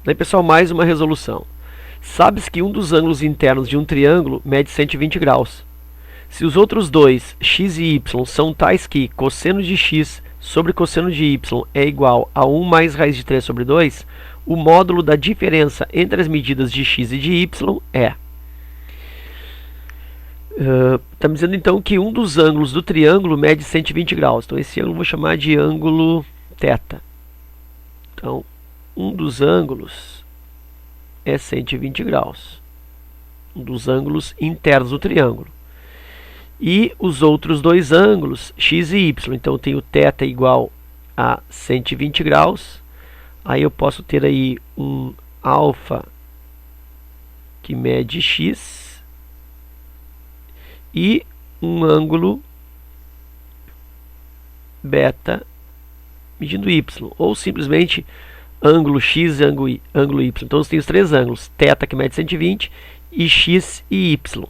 Daí, pessoal, mais uma resolução. Sabe-se que um dos ângulos internos de um triângulo mede 120 graus. Se os outros dois, x e y, são tais que cosseno de x sobre cosseno de y é igual a 1 mais raiz de 3 sobre 2, o módulo da diferença entre as medidas de x e de y é... Está me dizendo então que um dos ângulos do triângulo mede 120 graus. Então esse ângulo eu vou chamar de ângulo θ. Então, um dos ângulos é 120 graus. Um dos ângulos internos do triângulo. E os outros dois ângulos, x e y. Então eu tenho θ igual a 120 graus. Aí eu posso ter aí um alfa que mede x e um ângulo beta medindo y, ou simplesmente ângulo x e ângulo y. Então eu tenho os três ângulos, θ que mede 120 e x e y.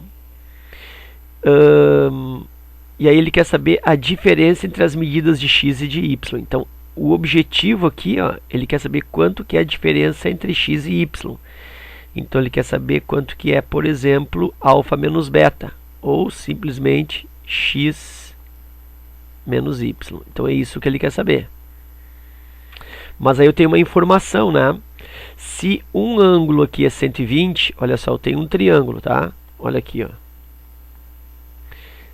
E aí ele quer saber a diferença entre as medidas de x e de y. Então o objetivo aqui, ó, ele quer saber quanto que é a diferença entre x e y. Então ele quer saber quanto que é, por exemplo, alfa menos beta, ou simplesmente x menos y. Então é isso que ele quer saber. Mas aí eu tenho uma informação, né? Se um ângulo aqui é 120, olha só, eu tenho um triângulo, tá? Olha aqui, ó.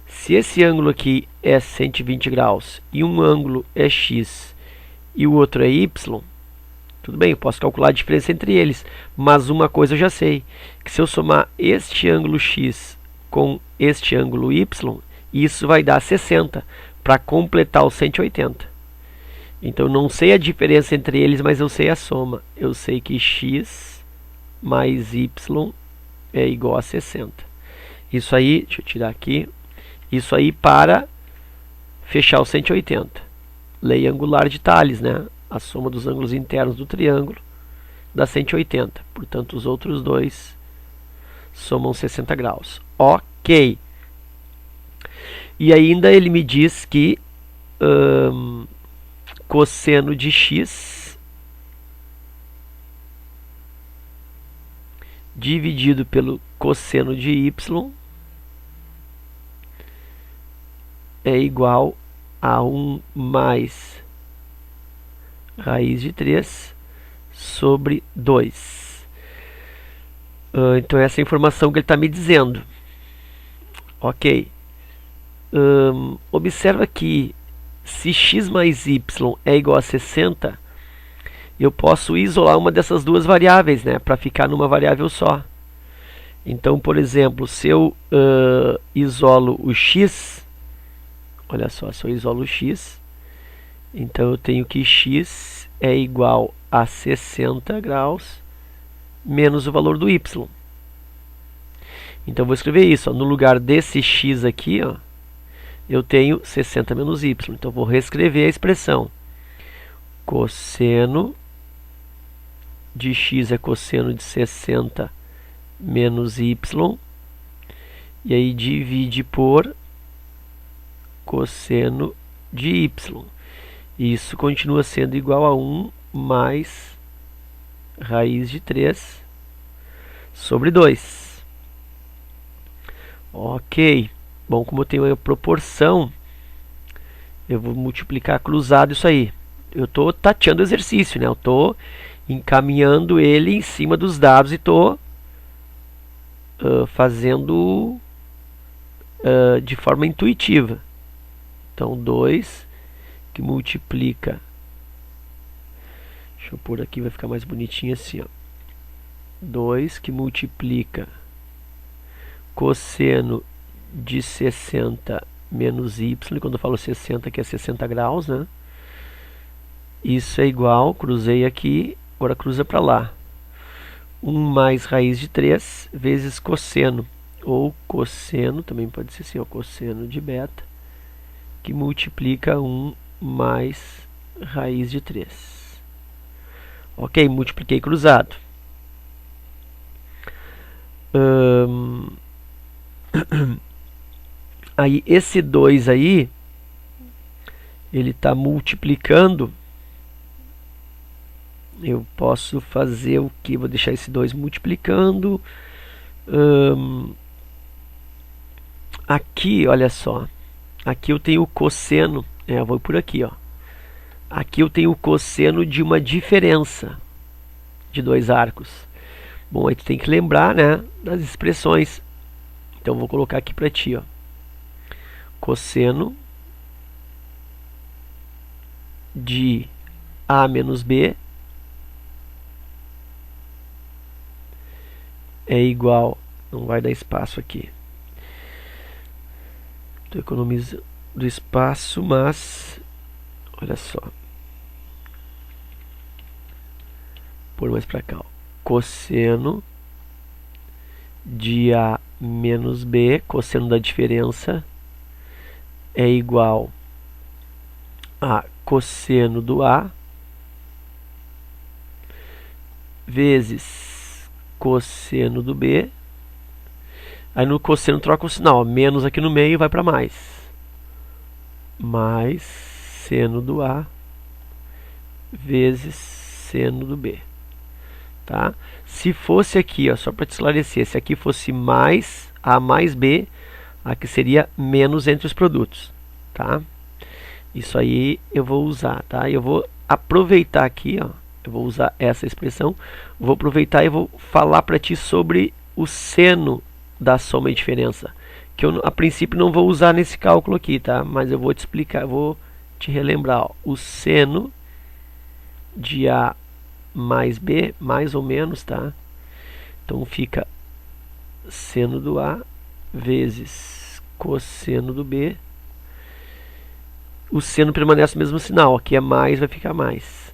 Se esse ângulo aqui é 120 graus e um ângulo é x e o outro é y, tudo bem, eu posso calcular a diferença entre eles. Mas uma coisa eu já sei, que se eu somar este ângulo x com este ângulo y, isso vai dar 60 para completar os 180. Então eu não sei a diferença entre eles, mas eu sei a soma. Eu sei que x mais y é igual a 60. Isso aí, deixa eu tirar aqui. Isso aí para fechar os 180. Lei angular de Thales, né? A soma dos ângulos internos do triângulo dá 180. Portanto, os outros dois somam 60 graus. Ok. E ainda ele me diz que cosseno de x dividido pelo cosseno de y é igual a 1 mais raiz de 3 sobre 2. Então essa é a informação que ele está me dizendo. Ok. Observa que se x mais y é igual a 60, eu posso isolar uma dessas duas variáveis, né, para ficar numa variável só. Então, por exemplo, se eu isolo o x, olha só, se eu isolo o x, então eu tenho que x é igual a 60 graus menos o valor do y. Então eu vou escrever isso, ó, no lugar desse x aqui, ó, eu tenho 60 menos y. Então eu vou reescrever a expressão. Cosseno de x é cosseno de 60 menos y. E aí divide por cosseno de y. Isso continua sendo igual a 1 mais raiz de 3 sobre 2. Ok. Bom, como eu tenho a proporção, eu vou multiplicar cruzado isso aí. Eu estou tateando o exercício, né? Eu estou encaminhando ele em cima dos dados e estou fazendo de forma intuitiva. Então, 2 que multiplica... Deixa eu pôr aqui, vai ficar mais bonitinho assim, ó. 2 que multiplica cosseno de 60 menos y, quando eu falo 60 que é 60 graus, né? Isso é igual, cruzei aqui, agora cruza para lá. 1 mais raiz de 3 vezes cosseno, ou cosseno, também pode ser assim, ó, cosseno de beta, que multiplica 1 mais raiz de 3. Ok, multipliquei cruzado. Aí esse 2 aí, ele está multiplicando, Eu posso fazer o que? Vou deixar esse 2 multiplicando. Aqui, olha só. Aqui eu tenho o cosseno. Eu vou por aqui, ó. Aqui eu tenho o cosseno de uma diferença de dois arcos. Bom, aí tu tem que lembrar, né, das expressões. Então eu vou colocar aqui para ti, ó. Cosseno de A menos B é igual, não vai dar espaço aqui. Estou economizando espaço, mas olha só. Por mais para cá, ó. Cosseno de A menos B, cosseno da diferença, é igual a cosseno do A vezes cosseno do B. Aí no cosseno troca o sinal, ó, menos aqui no meio vai para mais. Mais seno do A vezes seno do B. Tá? Se fosse aqui, ó, só para te esclarecer, se aqui fosse mais A mais B, aqui seria menos entre os produtos. Tá? Isso aí eu vou usar, tá? Eu vou aproveitar aqui, ó, eu vou usar essa expressão, vou aproveitar e vou falar para ti sobre o seno da soma e diferença, que eu a princípio não vou usar nesse cálculo aqui, tá? Mas eu vou te explicar, vou te relembrar, ó, o seno de A mais B, mais ou menos, tá? Então fica seno do A vezes cosseno do B. O seno permanece o mesmo sinal, aqui é mais, vai ficar mais.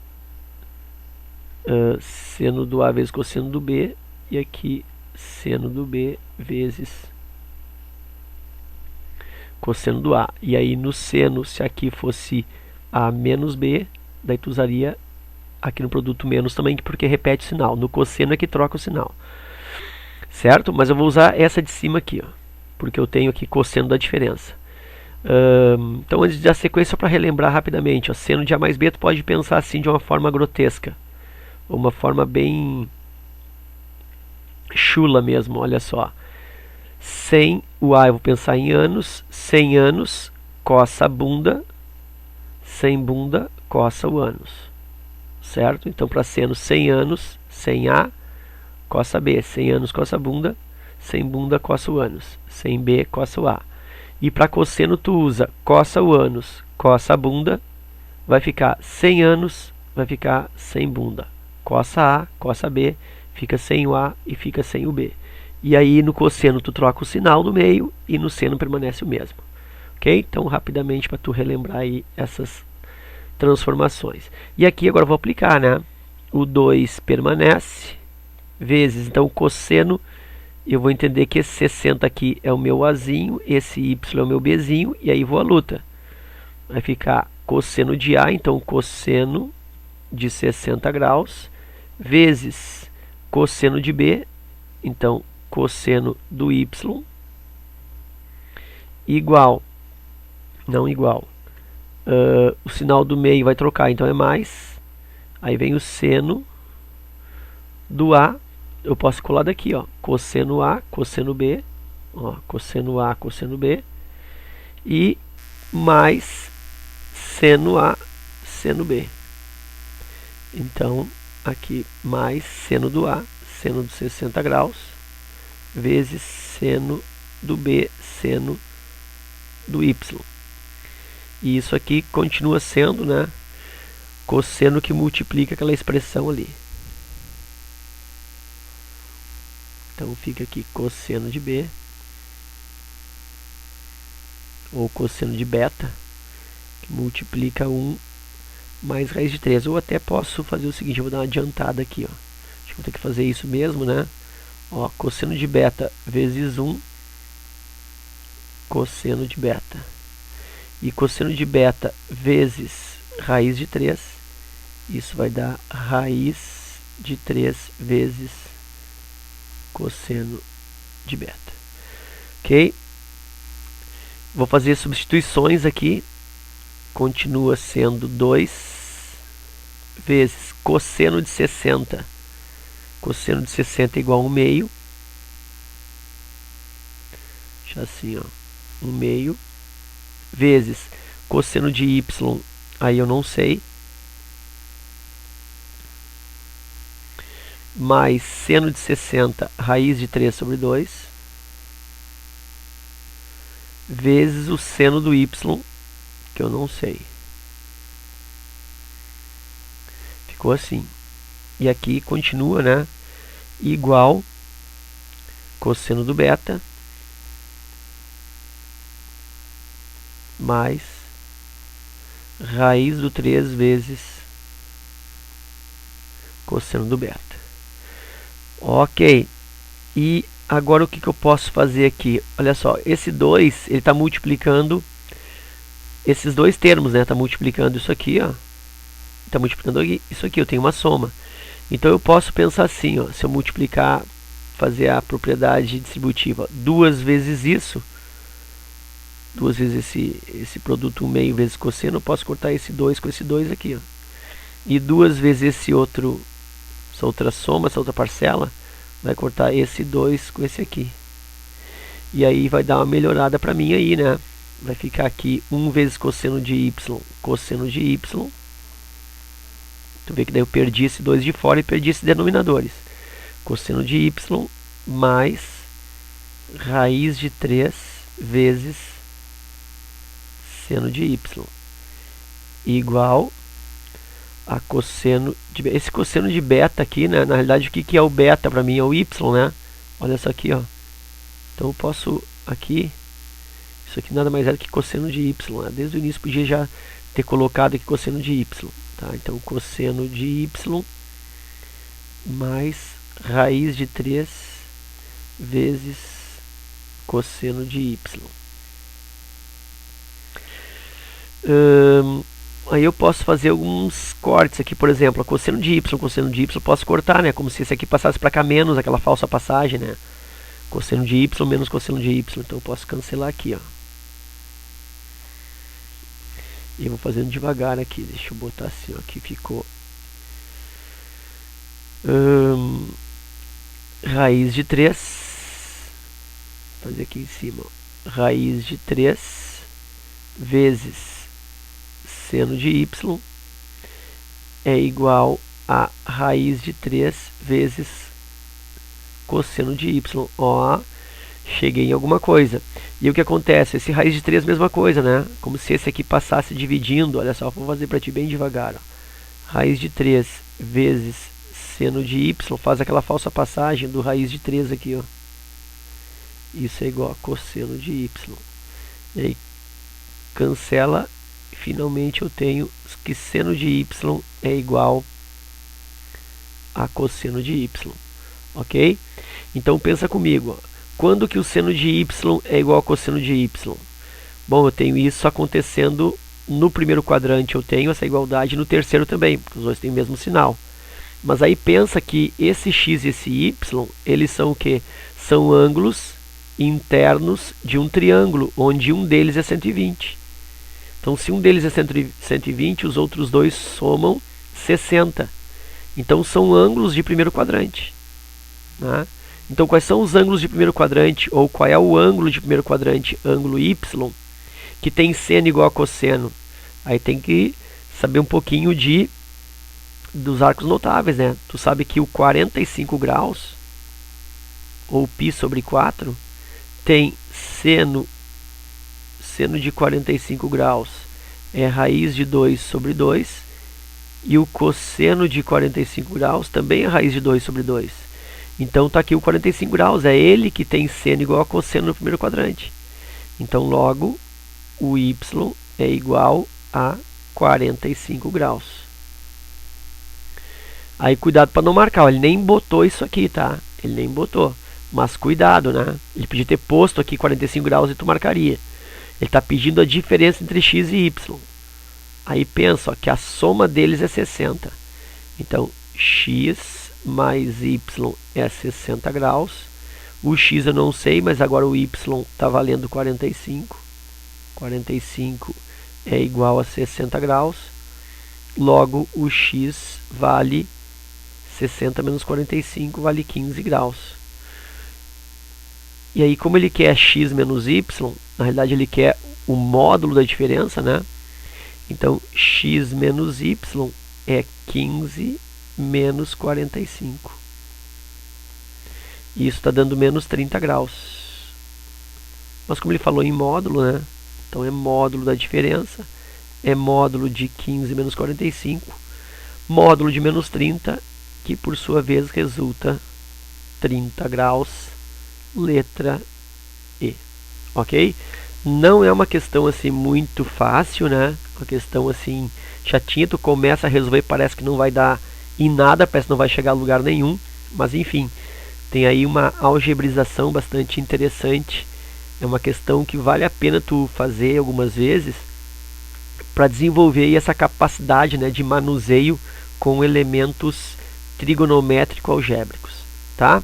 Seno do A vezes cosseno do B, e aqui seno do B vezes cosseno do A. E aí no seno, se aqui fosse A menos B, daí tu usaria aqui no produto menos também, porque repete o sinal. No cosseno é que troca o sinal. Certo? Mas eu vou usar essa de cima aqui, ó, porque eu tenho aqui cosseno da diferença. Então, antes da sequência, para relembrar rapidamente, ó, seno de A mais B, tu pode pensar assim de uma forma grotesca, uma forma bem chula mesmo, olha só. 100, o A eu vou pensar em anos, 100 anos, coça a bunda, 100 bunda, coça o ânus. Certo? Então, para seno 100 anos, 100 A, coça B, 100 anos, coça a bunda, 100 bunda, coça o ânus, 100 B, coça o A. E para cosseno tu usa coça o ânus, coça a bunda, vai ficar 100 anos, vai ficar 100 bunda. Coça A, coça B, fica sem o A e fica sem o B. E aí no cosseno tu troca o sinal no meio e no seno permanece o mesmo. Ok? Então rapidamente para tu relembrar aí essas transformações. E aqui agora eu vou aplicar, né? O 2 permanece, vezes, então o cosseno, eu vou entender que esse 60 aqui é o meu Azinho, esse Y é o meu Bzinho, e aí vou à luta. Vai ficar cosseno de A, então cosseno de 60 graus, vezes cosseno de B, então cosseno do Y, igual, não igual, o sinal do meio vai trocar, então é mais, aí vem o seno do A, eu posso colar daqui, ó, cosseno A, cosseno B, ó, cosseno A, cosseno B, e mais seno A, seno B. Então, aqui mais seno do A, seno dos 60 graus, vezes seno do B, seno do Y. E isso aqui continua sendo, né, cosseno que multiplica aquela expressão ali. Então fica aqui cosseno de B, ou cosseno de beta, que multiplica 1 mais raiz de 3. Ou até posso fazer o seguinte, eu vou dar uma adiantada aqui, ó. Acho que vou ter que fazer isso mesmo, né? Ó, cosseno de beta vezes 1, cosseno de beta. E cosseno de beta vezes raiz de 3, isso vai dar raiz de 3 vezes cosseno de beta. Ok? Vou fazer substituições aqui. Continua sendo 2 vezes cosseno de 60. Cosseno de 60 é igual a 1 meio. Deixa assim, ó. 1 meio. Vezes cosseno de y, aí eu não sei. Mais seno de 60, raiz de 3 sobre 2. Vezes o seno do y, que eu não sei. Ficou assim. E aqui continua, né? Igual cosseno do beta mais raiz do 3 vezes cosseno do beta. Ok. E agora o que eu posso fazer aqui? Olha só, esse 2, ele está multiplicando esses dois termos, né? Está multiplicando isso aqui, ó. Está multiplicando isso aqui, eu tenho uma soma. Então eu posso pensar assim, ó, se eu multiplicar, fazer a propriedade distributiva 2 vezes isso, 2 vezes esse produto 1 meio vezes cosseno, eu posso cortar esse 2 com esse 2 aqui, ó. E 2 vezes essa outra soma, essa outra parcela, vai cortar esse 2 com esse aqui. E aí vai dar uma melhorada para mim aí, né? Vai ficar aqui 1 vezes cosseno de y, cosseno de y. Tu vê que daí eu perdi esse 2 de fora e perdi esses denominadores. Cosseno de y mais raiz de 3 vezes seno de y igual a cosseno de... Esse cosseno de beta aqui, né? Na realidade, o que é o beta para mim? É o y, né? Olha isso aqui, ó. Então eu posso aqui... Isso aqui nada mais é do que cosseno de y, né? Desde o início podia já ter colocado aqui cosseno de y. Tá? Então cosseno de y mais raiz de 3 vezes cosseno de y. Aí eu posso fazer alguns cortes aqui, por exemplo, a cosseno de y, posso cortar, né? Como se esse aqui passasse para cá menos aquela falsa passagem, né? Cosseno de y menos cosseno de y. Então eu posso cancelar aqui, ó. E eu vou fazendo devagar aqui. Deixa eu botar assim, ó. Aqui ficou raiz de 3. Vou fazer aqui em cima, ó. Raiz de 3 vezes seno de y é igual a raiz de 3 vezes cosseno de y. Ó, cheguei em alguma coisa. E o que acontece? Esse raiz de 3 é a mesma coisa, né? Como se esse aqui passasse dividindo. Olha só, vou fazer para ti bem devagar, ó. Raiz de 3 vezes seno de y faz aquela falsa passagem do raiz de 3 aqui, ó. Isso é igual a cosseno de y. E aí cancela. Finalmente eu tenho que seno de y é igual a cosseno de y. Ok? Então pensa comigo, ó. Quando que o seno de y é igual a cosseno de y? Bom, eu tenho isso acontecendo no primeiro quadrante, eu tenho essa igualdade no terceiro também, porque os dois têm o mesmo sinal. Mas aí pensa que esse x e esse y, eles são o quê? São ângulos internos de um triângulo, onde um deles é 120. Então, se um deles é 120, os outros dois somam 60. Então, são ângulos de primeiro quadrante, né? Então, quais são os ângulos de primeiro quadrante? Ou qual é o ângulo de primeiro quadrante? Ângulo y, que tem seno igual a cosseno. Aí tem que saber um pouquinho dos arcos notáveis, né? Tu sabe que o 45 graus, ou π sobre 4, tem seno de 45 graus é raiz de 2 sobre 2, e o cosseno de 45 graus também é raiz de 2 sobre 2. Então está aqui o 45 graus, é ele que tem seno igual a cosseno no primeiro quadrante. Então logo o y é igual a 45 graus. Aí cuidado para não marcar, ó, ele nem botou isso aqui, tá? Ele nem botou, mas cuidado, né? Ele podia ter posto aqui 45 graus e tu marcaria. Ele está pedindo a diferença entre x e y. Aí pensa, ó, que a soma deles é 60. Então x mais y é 60 graus. O x eu não sei, mas agora o y está valendo 45. 45 é igual a 60 graus. logo o x vale 60 menos 45 vale 15 graus. E aí, como ele quer x menos y, na realidade ele quer o módulo da diferença, né? Então, x menos y é 15 menos 45. E isso está dando menos 30 graus. Mas como ele falou em módulo, né? Então é módulo da diferença, é módulo de 15 menos 45, módulo de menos 30, que por sua vez resulta 30 graus, letra E. Ok? Não é uma questão assim muito fácil, né? Uma questão assim chatinha, tu começa a resolver e parece que não vai dar em nada, parece que não vai chegar a lugar nenhum, mas enfim, tem aí uma algebrização bastante interessante. É uma questão que vale a pena tu fazer algumas vezes para desenvolver aí essa capacidade, né, de manuseio com elementos trigonométrico-algébricos, tá?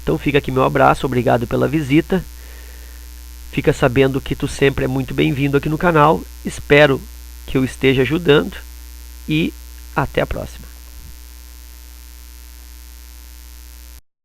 Então fica aqui meu abraço, obrigado pela visita. Fica sabendo que tu sempre é muito bem-vindo aqui no canal. Espero que eu esteja ajudando e até a próxima.